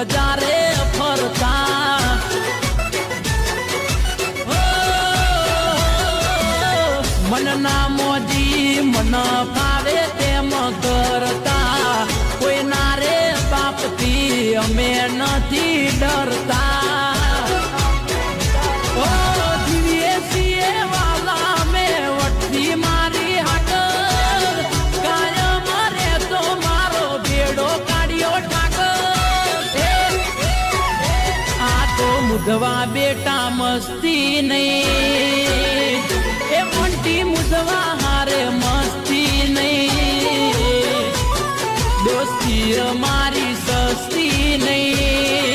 બજારે ફરતા મન ના મોજી મન ફાવે તેમ કરતા કોઈ ના રે બાપથી અમે નથી ડરતા જીવીએ છીએ વાલા મેં વટથી મારી હાટ કાયમ રે તો મારો બેડો કાઢ્યો ઠાકર આ તો મુધવા બેટા મસ્તી નહીં એ મોટી મુધવા હારે મસ્તી નહીં દોસ્તી મારી સસ્તી નહીં